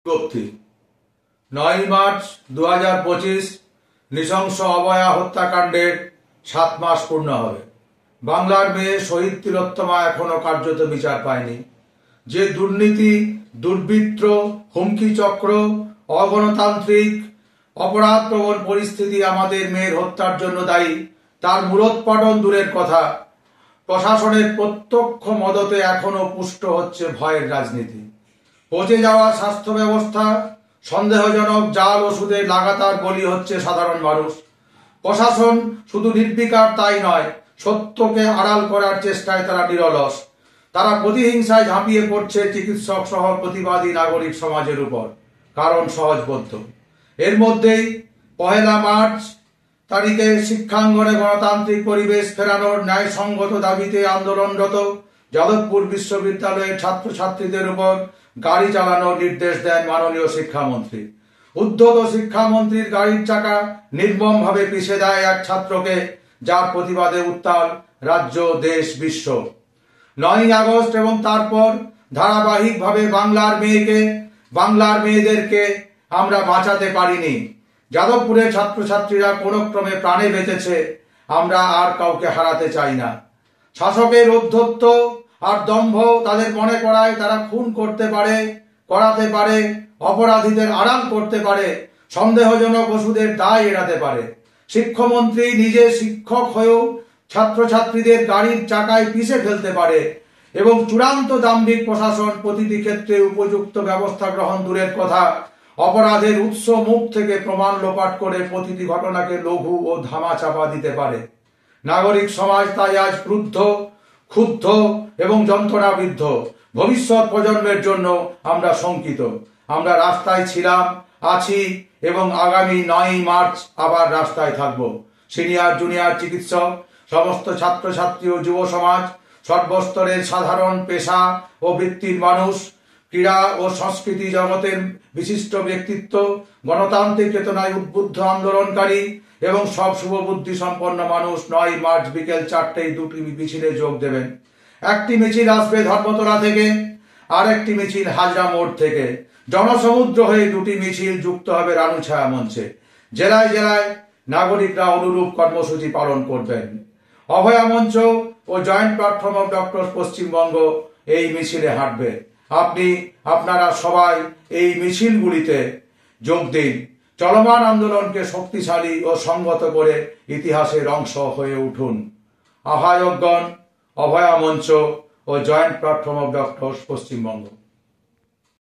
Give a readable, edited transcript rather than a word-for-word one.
বিজ্ঞপ্তি 9 মার্চ 2025 নৃশংস অভয়া হত্যাকাণ্ডের 7 মাস পূর্ণ হবে। বাংলার মেয়ে শহীদ তিলোত্তমা এখনো কার্যত বিচার পায়নি। যে দুর্নীতি, দুর্বৃত্ত, হুমকি চক্র, অগণতান্ত্রিক অপরাধপ্রবণ পরিস্থিতি আমাদের মেয়ের হত্যার জন্য দায়ী, তার মূলোৎপাটন দূরের কথা, প্রশাসনের প্রত্যক্ষ মদতে এখনো পুষ্ট হচ্ছে ভয়ের রাজনীতি। পচে যাওয়া স্বাস্থ্য ব্যবস্থা, সন্দেহজনক জাল ওষুধে লাগাতার বলি হচ্ছে সাধারণ মানুষ। প্রশাসন শুধু নির্বিকার তাই নয়, সত্যকে আড়াল করার চেষ্টায় তারা নিরলস। তারা প্রতিহিংসায় ঝাঁপিয়ে পড়ছে চিকিৎসক সহ প্রতিবাদী নাগরিক সমাজের উপর। কারণ সহজবোধ্য। এর মধ্যেই 1 মার্চ তারিখে শিক্ষাঙ্গনে গণতান্ত্রিক পরিবেশ ফেরানোর ন্যায়সঙ্গত দাবিতে আন্দোলনরত যাদবপুর বিশ্ববিদ্যালয়ের ছাত্রছাত্রীদের উপর গাড়ি চালানোর নির্দেশ দেন মাননীয় শিক্ষামন্ত্রী। উদ্ধত শিক্ষামন্ত্রীর গাড়ির চাকা নির্মমভাবে পিষে দেয় এক ছাত্রকে, যার প্রতিবাদে উত্তাল রাজ্য, দেশ, বিশ্ব। 9 আগস্ট এবং তারপর ধারাবাহিকভাবে বাংলার মেয়েদেরকে আমরা বাঁচাতে পারিনি। যাদবপুরের ছাত্রছাত্রীরা কোনো ক্রমে প্রাণে বেঁচেছে। আমরা আর কাউকে হারাতে চাই না। শাসকের ঔদ্ধত্য আর দম্ভ তাদের মনে করায় তারা খুন করাতে পারে, অপরাধীদের আড়াল করতে পারে, সন্দেহজনক ওষুধের দায় এড়াতে পারে। শিক্ষামন্ত্রী নিজে শিক্ষক হয়েও ছাত্রছাত্রীদের গাড়ির চাকায় পিষে ফেলতে পারে এবং চূড়ান্ত দাম্ভিক প্রশাসন প্রতিটি ক্ষেত্রে উপযুক্ত ব্যবস্থা গ্রহণ দূরের কথা, অপরাধের উৎস মুখ থেকে প্রমাণ লোপাট করে প্রতিটি ঘটনাকে লঘু ও ধামাচাপা দিতে পারে। নাগরিক সমাজ তাই আজ ক্রুদ্ধ, ক্ষুব্ধ এবং যন্ত্রণাবিদ্ধ। ভবিষ্যৎ প্রজন্মের জন্য আমরা শঙ্কিত। আমরা রাস্তায় ছিলাম, আছি এবং আগামী 9 মার্চ আবার রাস্তায় থাকব। সিনিয়র জুনিয়র চিকিৎসক, সমস্ত ছাত্রছাত্রী ও যুব সমাজ, সর্বস্তরের সাধারণ পেশা ও বৃত্তির মানুষ, ক্রীড়া ও সংস্কৃতি জগতের বিশিষ্ট ব্যক্তিত্ব, গণতান্ত্রিক চেতনায় উদ্বুদ্ধ আন্দোলনকারী এবং সব শুভবুদ্ধি সম্পন্ন মানুষ 9 মার্চ বিকেল 4টায় দুটি মিছিলে যোগ দেবেন। একটি মিছিল আসবে ধর্মতলা থেকে, আর একটি মিছিল হাজরা মোড় থেকে। জনসমুদ্র হয়ে দুটি মিছিল যুক্ত হবে রানুছায়া মঞ্চে। জেলায় জেলায় নাগরিকরা অনুরূপ কর্মসূচি পালন করবেন। অভয়া মঞ্চ ও joint platform of doctors Paschimbanga এই মিছিলে হাঁটবে। আপনারা সবাই এই মিছিলগুলিতে যোগ দিন। চলমান আন্দোলনকে শক্তিশালী ও সংগত করে ইতিহাসের অংশ হয়ে উঠুন। আহ্বায়কগণ, অভয়া মঞ্চ ও joint platform of doctors Paschimbanga.